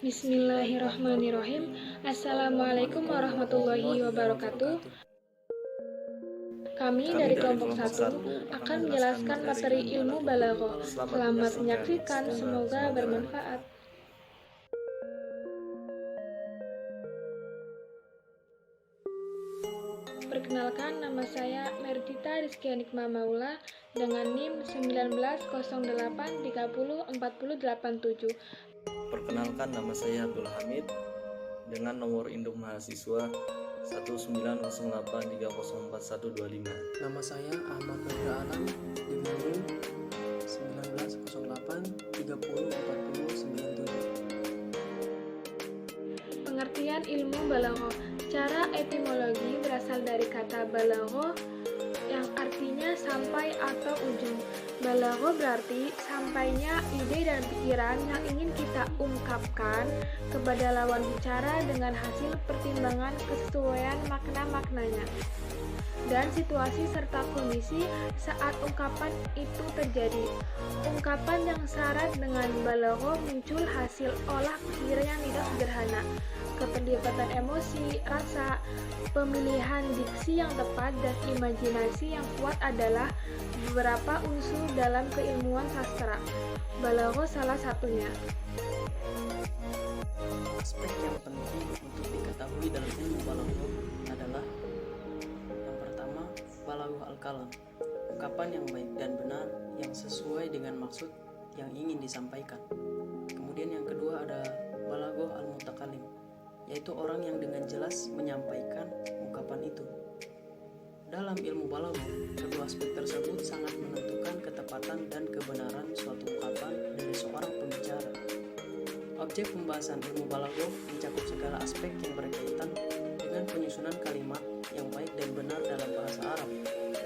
Bismillahirrahmanirrahim. Assalamualaikum warahmatullahi wabarakatuh. Kami dari kelompok 1 akan menjelaskan materi ilmu balaghah. Selamat menyaksikan, semoga bermanfaat. Perkenalkan, nama saya Merdita Rizky Nikma Maula dengan NIM 1908304087. Perkenalkan, nama saya Abdul Hamid dengan nomor induk mahasiswa 19083044125. Nama saya Ahmad Nurul Alam dengan NIM 1908304097. Pengertian ilmu balaghah. Secara etimologi berasal dari kata balaghah yang artinya sampai atau ujung. Balaghah berarti sampainya ide dan pikiran yang ingin kita ungkapkan kepada lawan bicara dengan hasil pertimbangan kesesuaian makna-maknanya dan situasi serta kondisi saat ungkapan itu terjadi. Ungkapan yang syarat dengan balaghah muncul hasil olah pikiran yang tidak sederhana, keterlibatan emosi, rasa, pemilihan diksi yang tepat, dan imajinasi yang kuat adalah beberapa unsur dalam keilmuan sastra. Balaghah salah satunya. Aspek yang penting untuk diketahui dalam ilmu balaghah adalah yang pertama, balaghah al-kalam, ungkapan yang baik dan benar yang sesuai dengan maksud yang ingin disampaikan. Kemudian yang kedua ada balaghah al-mutakalim, yaitu orang yang dengan jelas menyampaikan ungkapan itu. Dalam ilmu balaghah, kedua aspek tersebut sangat menentukan ketepatan dan kebenaran suatu ungkapan dari seorang pembicara. Objek pembahasan ilmu balaghah mencakup segala aspek yang berkaitan dengan penyusunan kalimat yang baik dan benar dalam bahasa Arab,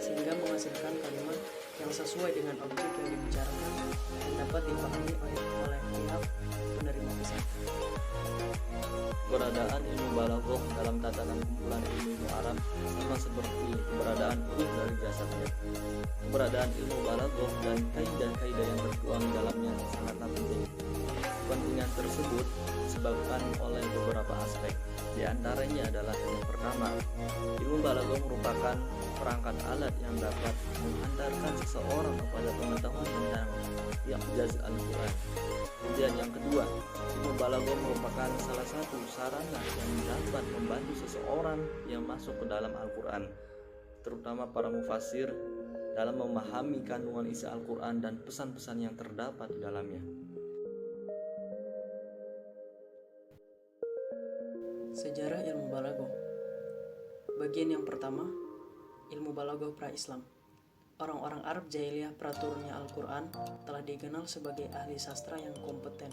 sehingga menghasilkan kalimat yang sesuai dengan objek yang dibicarakan dan dapat dipahami oleh pihak penerima pesan. Keberadaan ilmu balaghah dalam tatanan kumpulan ilmu Arab sama seperti keberadaan huruf dari jasadnya. Keberadaan ilmu balaghah dan kaidah-kaidah yang tertuang dalamnya sangatlah penting. Kepentingan tersebut disebabkan oleh beberapa aspek. Di antaranya adalah yang pertama, ilmu balaghah merupakan perangkat alat yang dapat menghantarkan seseorang kepada pengetahuan tentang i'jaz Al-Quran. Kemudian yang kedua, ilmu balaghah merupakan salah satu sarana yang dapat membantu seseorang yang masuk ke dalam Al-Quran, terutama para mufassir, dalam memahami kandungan isi Al-Quran dan pesan-pesan yang terdapat di dalamnya. Sejarah ilmu balaghah. Bagian yang pertama, ilmu balaghah pra-Islam. Orang-orang Arab jahiliyah praturunnya Al-Quran telah dikenal sebagai ahli sastra yang kompeten.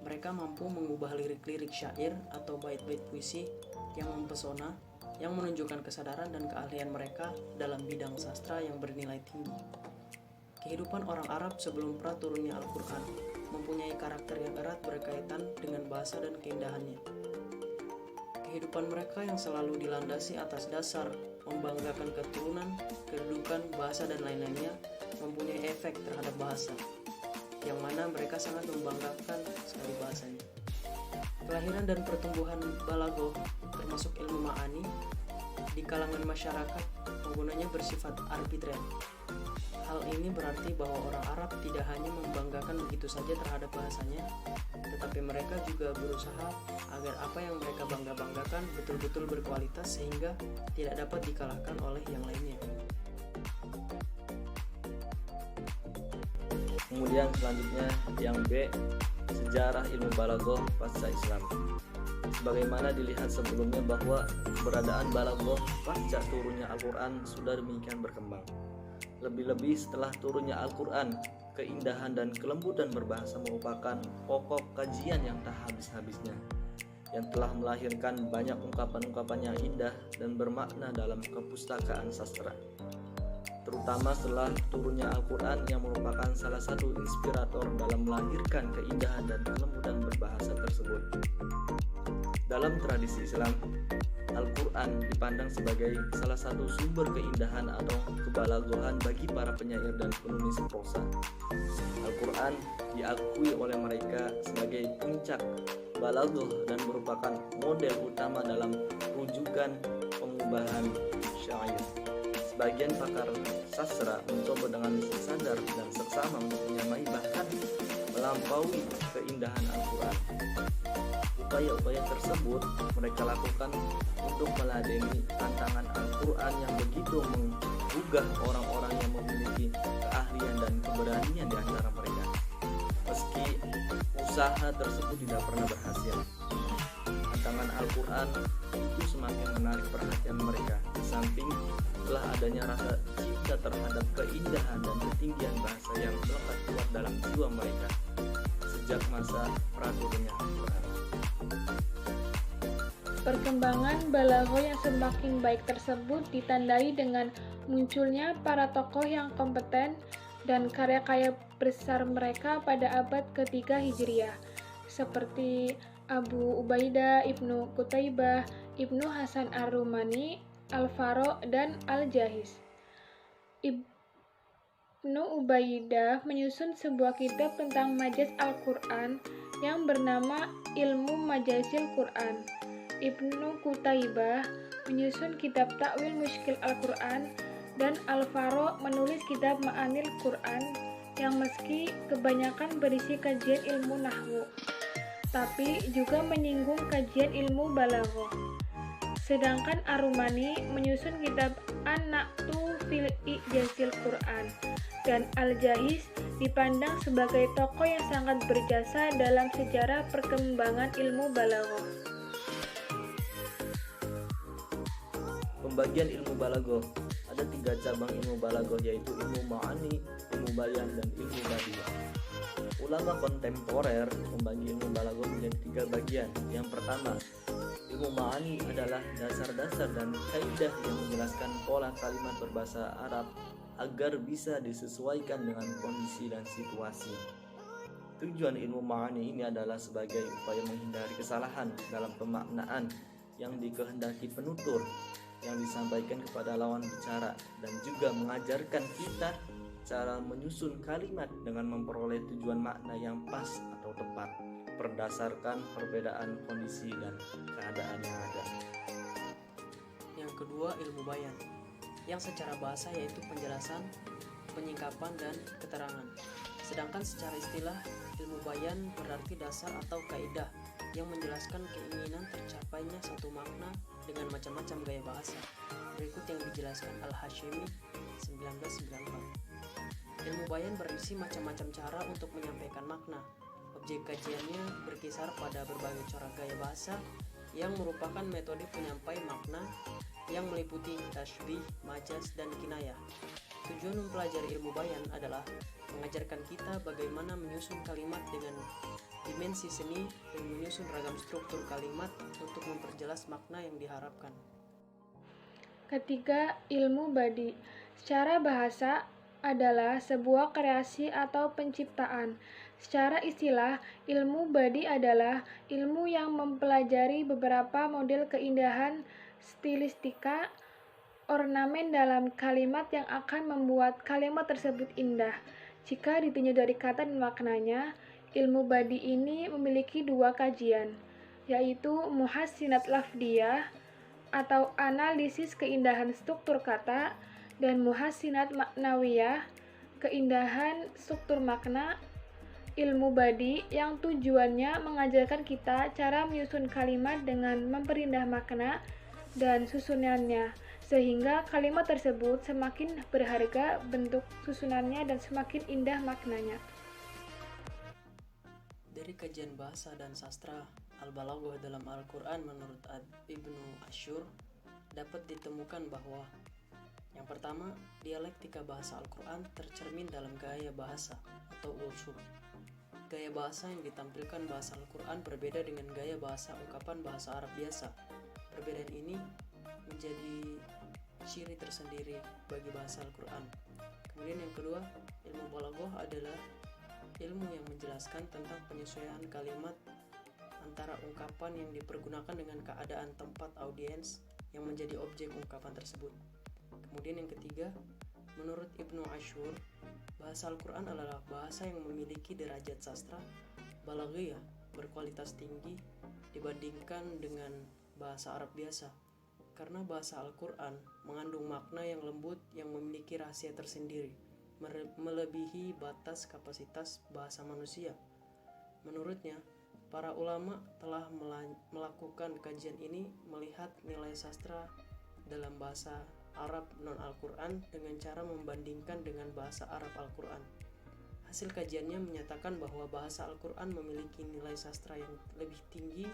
Mereka mampu mengubah lirik-lirik syair atau bait-bait puisi yang mempesona, yang menunjukkan kesadaran dan keahlian mereka dalam bidang sastra yang bernilai tinggi. Kehidupan orang Arab sebelum praturunnya Al-Quran mempunyai karakter yang erat berkaitan dengan bahasa dan keindahannya. Kehidupan mereka yang selalu dilandasi atas dasar membanggakan keturunan, kedudukan, bahasa, dan lain-lainnya mempunyai efek terhadap bahasa, yang mana mereka sangat membanggakan sekali bahasanya. Kelahiran dan pertumbuhan balaghah, termasuk ilmu ma'ani, di kalangan masyarakat penggunanya bersifat arbitrer. Hal ini berarti bahwa orang Arab tidak hanya membanggakan begitu saja terhadap bahasanya, tetapi mereka juga berusaha agar apa yang mereka bangga-banggakan betul-betul berkualitas sehingga tidak dapat dikalahkan oleh yang lainnya. Kemudian selanjutnya yang B, sejarah ilmu balaghah pasca Islam. Sebagaimana dilihat sebelumnya bahwa keberadaan balaghah pasca turunnya Al-Quran sudah demikian berkembang. Lebih-lebih setelah turunnya Al-Quran, keindahan dan kelembutan berbahasa merupakan pokok kajian yang tak habis-habisnya, yang telah melahirkan banyak ungkapan-ungkapan yang indah dan bermakna dalam kepustakaan sastra. Terutama setelah turunnya Al-Quran yang merupakan salah satu inspirator dalam melahirkan keindahan dan kelembutan berbahasa tersebut. Dalam tradisi Islam, Al-Quran dipandang sebagai salah satu sumber keindahan atau kebalaghahan bagi para penyair dan penulis prosa. Al-Quran diakui oleh mereka sebagai puncak balaghah dan merupakan model utama dalam rujukan pengubahan syair. Sebagian pakar sastra mencoba dengan sadar dan seksama untuk menyamai bahkan melampaui keindahan Al-Quran. Upaya-upaya tersebut mereka lakukan untuk meladeni tantangan Al-Quran yang begitu menggugah orang-orang yang memiliki keahlian dan keberanian di antara mereka. Meski usaha tersebut tidak pernah berhasil, tantangan Al-Quran itu semakin menarik perhatian mereka. Di samping telah adanya rasa cinta terhadap keindahan dan ketinggian bahasa yang melekat kuat dalam jiwa mereka sejak masa praturunnya Al-Quran. Perkembangan balaghah yang semakin baik tersebut ditandai dengan munculnya para tokoh yang kompeten dan karya-karya besar mereka pada abad ketiga Hijriah, seperti Abu Ubaidah, Ibnu Qutaibah, Ibnu Hasan Ar-Rumani, Al-Faro, dan Al-Jahiz. Ibnu Ubaidah menyusun sebuah kitab tentang majaz Al-Quran yang bernama Ilmu Majazil Quran. Ibnu Qutaibah menyusun kitab Takwil Mushkil Al-Quran, dan Al-Faro menulis kitab Ma'anil Quran yang meski kebanyakan berisi kajian ilmu nahwu, tapi juga menyinggung kajian ilmu balaghah. Sedangkan Ar-Rumani menyusun kitab An-Na'tu fil Ijazil Quran, dan Al-Jahiz dipandang sebagai tokoh yang sangat berjasa dalam sejarah perkembangan ilmu balaghah. Pembagian ilmu balaghah. Ada 3 cabang ilmu balaghah, yaitu ilmu ma'ani, ilmu bayan, dan ilmu badiah. Ulama kontemporer membagi ilmu balaghah menjadi 3 bagian. Yang pertama, ilmu ma'ani adalah dasar-dasar dan kaidah yang menjelaskan pola kalimat berbahasa Arab agar bisa disesuaikan dengan kondisi dan situasi. Tujuan ilmu ma'ani ini adalah sebagai upaya menghindari kesalahan dalam pemaknaan yang dikehendaki penutur yang disampaikan kepada lawan bicara, dan juga mengajarkan kita cara menyusun kalimat dengan memperoleh tujuan makna yang pas atau tepat berdasarkan perbedaan kondisi dan keadaan yang ada. Yang kedua, ilmu bayan, yang secara bahasa yaitu penjelasan, penyingkapan, dan keterangan. Sedangkan secara istilah, ilmu bayan berarti dasar atau kaidah yang menjelaskan keinginan tercapainya satu makna dengan macam-macam gaya bahasa. Berikut yang dijelaskan Al-Hashimi 1994. Ilmu bayan berisi macam-macam cara untuk menyampaikan makna. Objek kajiannya berkisar pada berbagai cara gaya bahasa yang merupakan metode penyampai makna yang meliputi tashbih, majaz, dan kinayah. Tujuan mempelajari ilmu bayan adalah mengajarkan kita bagaimana menyusun kalimat dengan dimensi seni dan menyusun ragam struktur kalimat untuk memperjelas makna yang diharapkan. Ketiga, ilmu badi. Secara bahasa adalah sebuah kreasi atau penciptaan. Secara istilah, ilmu badi adalah ilmu yang mempelajari beberapa model keindahan, stilistika, ornamen dalam kalimat yang akan membuat kalimat tersebut indah. Jika ditinjau dari kata dan maknanya, ilmu badi ini memiliki 2 kajian, yaitu muhassinat lafdiyah atau analisis keindahan struktur kata, dan muhassinat maknawiyah, keindahan struktur makna. Ilmu badi yang tujuannya mengajarkan kita cara menyusun kalimat dengan memperindah makna dan susunannya, sehingga kalimat tersebut semakin berharga bentuk susunannya dan semakin indah maknanya. Dari kajian bahasa dan sastra Al-Balaghah dalam Al-Quran menurut Ibnu Ashur dapat ditemukan bahwa yang pertama, dialektika bahasa Al-Quran tercermin dalam gaya bahasa atau usul. Gaya bahasa yang ditampilkan bahasa Al-Quran berbeda dengan gaya bahasa ungkapan bahasa Arab biasa. Perbedaan ini menjadi ciri tersendiri bagi bahasa Al-Quran. Kemudian yang kedua, ilmu balaghah adalah ilmu yang menjelaskan tentang penyesuaian kalimat antara ungkapan yang dipergunakan dengan keadaan tempat audiens yang menjadi objek ungkapan tersebut. Kemudian yang ketiga, menurut Ibnu Ashur, Bahasa Al-Quran adalah bahasa yang memiliki derajat sastra balaghiyah berkualitas tinggi dibandingkan dengan bahasa Arab biasa. Karena bahasa Al-Quran mengandung makna yang lembut yang memiliki rahasia tersendiri, melebihi batas kapasitas bahasa manusia. Menurutnya, para ulama telah melakukan kajian ini melihat nilai sastra dalam bahasa Arab non-Al-Quran dengan cara membandingkan dengan bahasa Arab Al-Quran. Hasil kajiannya menyatakan bahwa bahasa Al-Quran memiliki nilai sastra yang lebih tinggi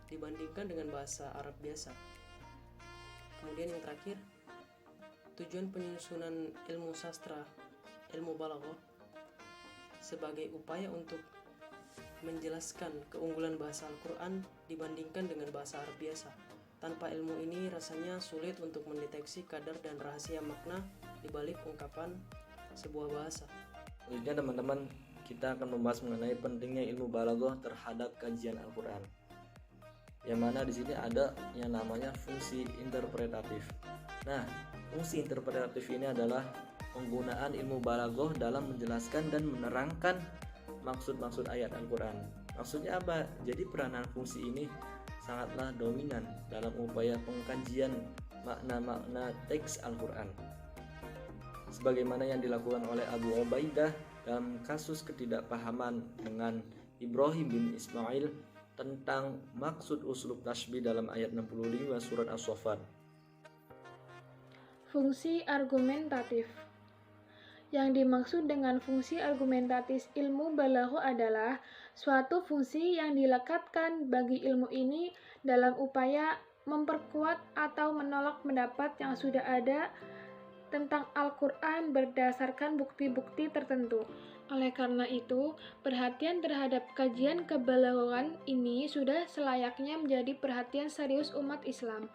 dibandingkan dengan bahasa Arab biasa. Kemudian yang terakhir, tujuan penyusunan ilmu sastra, ilmu balaghah, sebagai upaya untuk menjelaskan keunggulan bahasa Al-Quran dibandingkan dengan bahasa Arab biasa. Tanpa ilmu ini rasanya sulit untuk mendeteksi kadar dan rahasia makna di balik ungkapan sebuah bahasa. Selanjutnya teman-teman, kita akan membahas mengenai pentingnya ilmu balaghah terhadap kajian Al-Quran. Yang mana di sini ada yang namanya fungsi interpretatif. Nah, fungsi interpretatif ini adalah penggunaan ilmu balaghah dalam menjelaskan dan menerangkan maksud-maksud ayat Al-Quran. Maksudnya apa? Jadi peranan fungsi ini sangatlah dominan dalam upaya pengkajian makna-makna teks Al-Quran. Sebagaimana yang dilakukan oleh Abu Ubaidah dalam kasus ketidakpahaman dengan Ibrahim bin Ismail tentang maksud uslub tasbih dalam ayat 65 surat As-Saffat. Fungsi argumentatif. Yang dimaksud dengan fungsi argumentatif ilmu balaghah adalah suatu fungsi yang dilekatkan bagi ilmu ini dalam upaya memperkuat atau menolak pendapat yang sudah ada tentang Al-Quran berdasarkan bukti-bukti tertentu. Oleh karena itu, perhatian terhadap kajian kebalaghan ini sudah selayaknya menjadi perhatian serius umat Islam,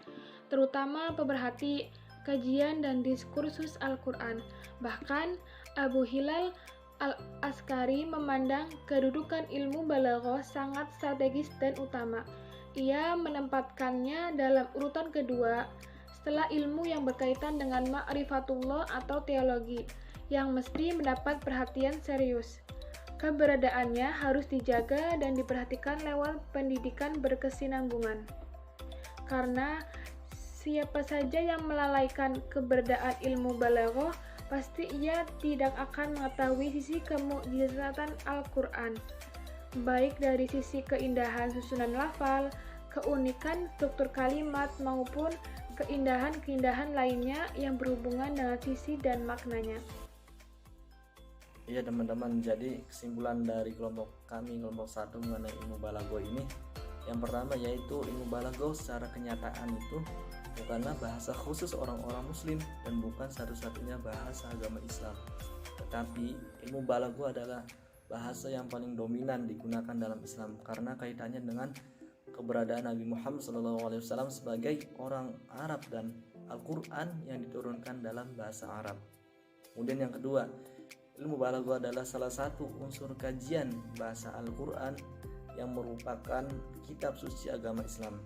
terutama pemerhati kajian dan diskursus Al-Quran. Bahkan Abu Hilal Al-Askari memandang kedudukan ilmu balaghah sangat strategis dan utama. Ia menempatkannya dalam urutan kedua setelah ilmu yang berkaitan dengan ma'rifatullah atau teologi yang mesti mendapat perhatian serius. Keberadaannya harus dijaga dan diperhatikan lewat pendidikan berkesinambungan. Karena siapa saja yang melalaikan keberadaan ilmu balaghah, pasti ia tidak akan mengetahui sisi kemukjizatan Al-Quran, baik dari sisi keindahan susunan lafal, keunikan struktur kalimat, maupun keindahan-keindahan lainnya yang berhubungan dengan sisi dan maknanya. Iya teman-teman, jadi kesimpulan dari kelompok kami, kelompok 1 mengenai ilmu balaghah ini, yang pertama yaitu ilmu balaghah secara kenyataan itu bukanlah bahasa khusus orang-orang muslim dan bukan satu-satunya bahasa agama Islam. Tetapi ilmu balaghah adalah bahasa yang paling dominan digunakan dalam Islam karena kaitannya dengan keberadaan Nabi Muhammad SAW sebagai orang Arab dan Al-Quran yang diturunkan dalam bahasa Arab. Kemudian yang kedua, ilmu balaghah adalah salah satu unsur kajian bahasa Al-Quran yang merupakan kitab suci agama Islam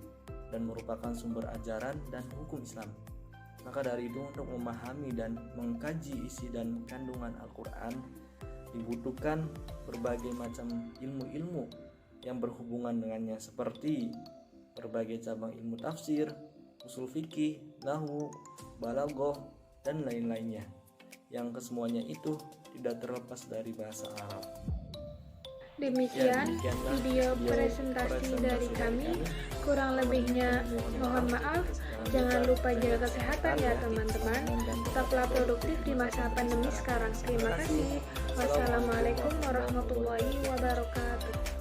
dan merupakan sumber ajaran dan hukum Islam. Maka dari itu, untuk memahami dan mengkaji isi dan kandungan Al-Quran dibutuhkan berbagai macam ilmu-ilmu yang berhubungan dengannya, seperti berbagai cabang ilmu tafsir, usul fikih, nahwu, balaghah, dan lain-lainnya, yang kesemuanya itu tidak terlepas dari bahasa Arab. Demikian video presentasi dari kami. Kurang lebihnya mohon maaf. Jangan lupa jaga kesehatan ya teman-teman. Tetaplah produktif di masa pandemi sekarang. Terima kasih. Wassalamualaikum warahmatullahi wabarakatuh.